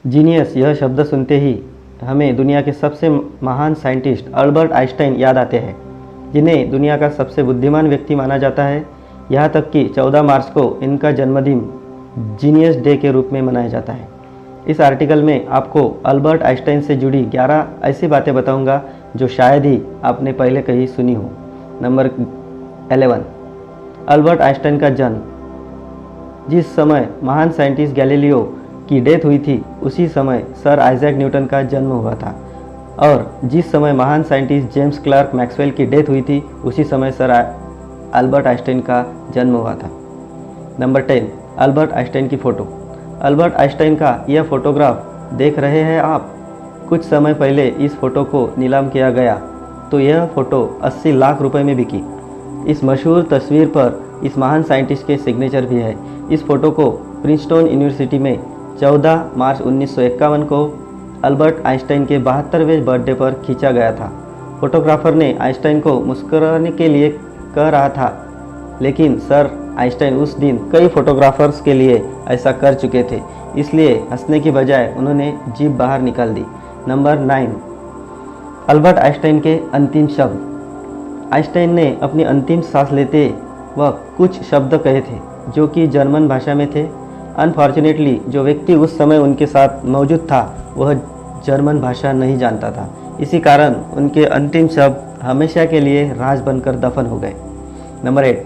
Genius यह शब्द सुनते ही हमें दुनिया के सबसे महान साइंटिस्ट अल्बर्ट आइंस्टाइन याद आते हैं, जिन्हें दुनिया का सबसे बुद्धिमान व्यक्ति माना जाता है। यहाँ तक कि 14 मार्च को इनका जन्मदिन जीनियस डे के रूप में मनाया जाता है। इस आर्टिकल में आपको अल्बर्ट आइंस्टाइन से जुड़ी 11 ऐसी बातें बताऊंगा जो शायद ही आपने पहले कहीं सुनी हो। नंबर 11, अल्बर्ट आइंस्टाइन का जन्म। जिस समय महान साइंटिस्ट गैलीलियो की डेथ हुई थी, उसी समय सर आइजैक न्यूटन का जन्म हुआ था, और जिस समय महान साइंटिस्ट जेम्स क्लर्क मैक्सवेल की डेथ हुई थी, उसी समय सर अल्बर्ट आइंस्टाइन का जन्म हुआ था। नंबर 10, अल्बर्ट आइंस्टाइन की फ़ोटो। अल्बर्ट आइंस्टाइन का यह फोटोग्राफ देख रहे हैं आप। कुछ समय पहले इस फ़ोटो को नीलाम किया गया तो यह फ़ोटो 80 लाख रुपए में बिकी। इस मशहूर तस्वीर पर इस महान साइंटिस्ट के सिग्नेचर भी है। इस फ़ोटो को प्रिंसटन यूनिवर्सिटी में 14 मार्च 1951 को अल्बर्ट आइंस्टाइन के 72वें बर्थडे पर खींचा गया था। फोटोग्राफर ने आइंस्टाइन को मुस्कुराने के लिए कह रहा था, लेकिन सर आइंस्टाइन उस दिन कई फोटोग्राफर्स के लिए ऐसा कर चुके थे, इसलिए हंसने की बजाय उन्होंने जीभ बाहर निकाल दी। नंबर 9, अल्बर्ट आइंस्टाइन के अंतिम शब्द। आइंस्टाइन ने अपनी अंतिम सांस लेते वक्त कुछ शब्द कहे थे जो कि जर्मन भाषा में थे। अनफॉर्चुनेटली जो व्यक्ति उस समय उनके साथ मौजूद था वह जर्मन भाषा नहीं जानता था, इसी कारण उनके अंतिम शब्द हमेशा के लिए राज बनकर दफन हो गए। नंबर 8,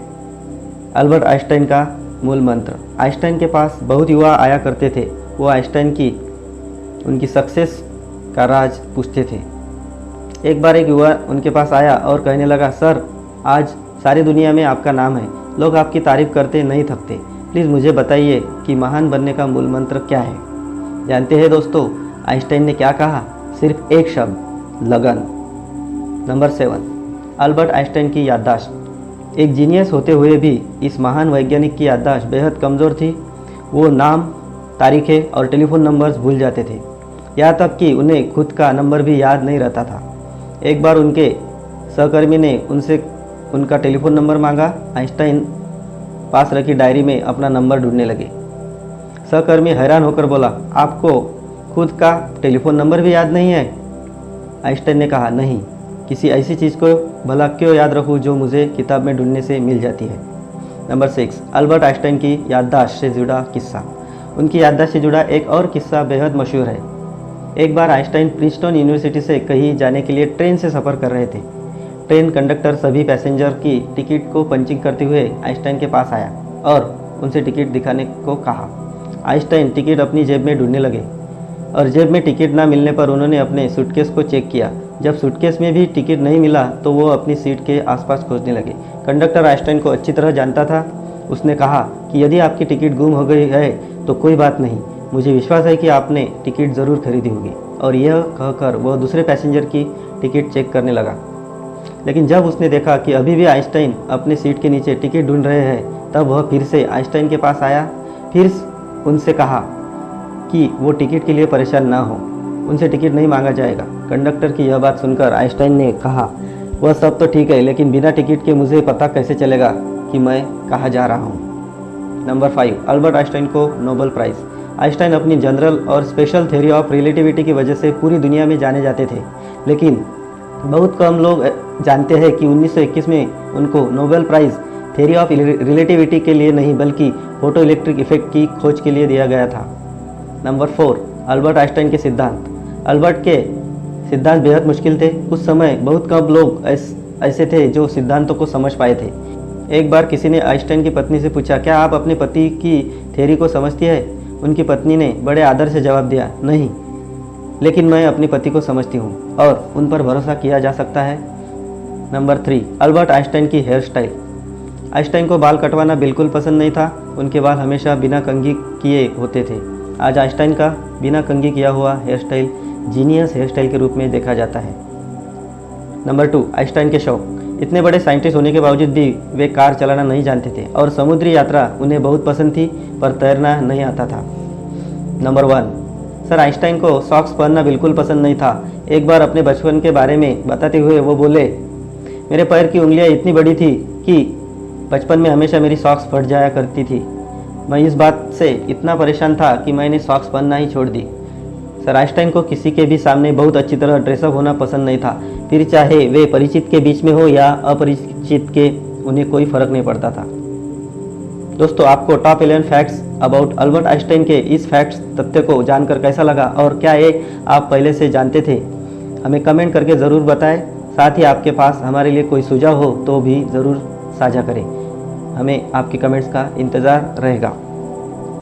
अल्बर्ट आइंस्टाइन का मूल मंत्र। आइंस्टाइन के पास बहुत युवा आया करते थे। वो आइंस्टाइन की उनकी सक्सेस का राज पूछते थे। एक बार एक युवा उनके पास आया और कहने लगा, सर आज सारी दुनिया में आपका नाम है, लोग आपकी तारीफ करते नहीं थकते, प्लीज़ मुझे बताइए कि महान बनने का मूल मंत्र क्या है। जानते हैं दोस्तों आइंस्टाइन ने क्या कहा? सिर्फ एक शब्द, लगन। नंबर 7, अल्बर्ट आइंस्टाइन की याददाश्त। एक जीनियस होते हुए भी इस महान वैज्ञानिक की याददाश्त बेहद कमज़ोर थी। वो नाम, तारीखें और टेलीफोन नंबर्स भूल जाते थे, यहाँ तक कि उन्हें खुद का नंबर भी याद नहीं रहता था। एक बार उनके सहकर्मी ने उनसे उनका टेलीफोन नंबर मांगा। आइंस्टाइन पास रखी डायरी में अपना नंबर ढूंढने लगे। सहकर्मी हैरान होकर बोला, आपको खुद का टेलीफोन नंबर भी याद नहीं है? आइंस्टाइन ने कहा, नहीं, किसी ऐसी चीज़ को भला क्यों याद रखूं जो मुझे किताब में ढूंढने से मिल जाती है। नंबर 6, अल्बर्ट आइंस्टाइन की याददाश्त से जुड़ा किस्सा। उनकी याददाश्त से जुड़ा एक और किस्सा बेहद मशहूर है। एक बार आइंस्टाइन प्रिंसटन यूनिवर्सिटी से कहीं जाने के लिए ट्रेन से सफ़र कर रहे थे। ट्रेन कंडक्टर सभी पैसेंजर की टिकट को पंचिंग करते हुए आइंस्टाइन के पास आया और उनसे टिकट दिखाने को कहा। आइंस्टाइन टिकट अपनी जेब में ढूंढने लगे और जेब में टिकट ना मिलने पर उन्होंने अपने सूटकेस को चेक किया। जब सूटकेस में भी टिकट नहीं मिला तो वो अपनी सीट के आसपास खोजने लगे। कंडक्टर आइंस्टाइन को अच्छी तरह जानता था। उसने कहा कि यदि आपकी टिकट गुम हो गई है तो कोई बात नहीं, मुझे विश्वास है कि आपने टिकट ज़रूर खरीदी होगी। और यह कहकर वह दूसरे पैसेंजर की टिकट चेक करने लगा। लेकिन जब उसने देखा कि अभी भी आइंस्टाइन अपने सीट के नीचे टिकट ढूंढ रहे हैं, तब वह फिर से आइंस्टाइन के पास आया। फिर उनसे कहा कि वो टिकट के लिए परेशान ना हो, उनसे टिकट नहीं मांगा जाएगा। कंडक्टर की यह बात सुनकर आइंस्टाइन ने कहा, वह सब तो ठीक है, लेकिन बिना टिकट के मुझे पता कैसे चलेगा कि मैं कहाँ जा रहा हूँ। नंबर 5, अल्बर्ट आइंस्टाइन को नोबेल प्राइज़। आइंस्टाइन अपनी जनरल और स्पेशल थ्योरी ऑफ रिलेटिविटी की वजह से पूरी दुनिया में जाने जाते थे, लेकिन बहुत कम लोग जानते हैं कि 1921 में उनको Nobel prize theory of relativity के लिए नहीं बल्कि फोटो इलेक्ट्रिक इफेक्ट की खोज के लिए दिया गया था। नंबर 4, अल्बर्ट आइंस्टाइन के सिद्धांत। अल्बर्ट के सिद्धांत बेहद मुश्किल थे। उस समय बहुत कम लोग ऐसे थे जो सिद्धांतों को समझ पाए थे। एक बार किसी ने आइंस्टाइन की पत्नी से पूछा, क्या आप अपने पति की थ्योरी को समझती है? उनकी पत्नी ने बड़े आदर से जवाब दिया, नहीं, लेकिन मैं अपने पति को समझती हूँ और उन पर भरोसा किया जा सकता है। नंबर 3, अल्बर्ट आइंस्टाइन की हेयर स्टाइल। आइंस्टाइन को बाल कटवाना बिल्कुल पसंद नहीं था। उनके बाल हमेशा बिना कंघी किए होते थे। आज आइंस्टाइन का बिना कंघी किया हुआ hairstyle genius hairstyle के रूप में देखा जाता है। नंबर 2, आइंस्टाइन के शौक। इतने बड़े साइंटिस्ट होने के बावजूद भी वे कार चलाना नहीं जानते थे और समुद्री यात्रा उन्हें बहुत पसंद थी, पर तैरना नहीं आता था। नंबर 1, सर आइंस्टाइन को सॉक्स पहनना बिल्कुल पसंद नहीं था। एक बार अपने बचपन के बारे में बताते हुए वो बोले, मेरे पैर की उंगलियां इतनी बड़ी थी कि बचपन में हमेशा मेरी सॉक्स फट जाया करती थी। मैं इस बात से इतना परेशान था कि मैंने सॉक्स पहनना ही छोड़ दी। सर आइंस्टाइन को किसी के भी सामने बहुत अच्छी तरह ड्रेसअप होना पसंद नहीं था, फिर चाहे वे परिचित के बीच में हो या अपरिचित के, उन्हें कोई फर्क नहीं पड़ता था। दोस्तों, आपको top 11 facts about Albert Einstein के इस फैक्ट्स तथ्य को जानकर कैसा लगा और क्या ये आप पहले से जानते थे? हमें कमेंट करके ज़रूर बताएं। साथ ही आपके पास हमारे लिए कोई सुझाव हो तो भी ज़रूर साझा करें। हमें आपके कमेंट्स का इंतज़ार रहेगा।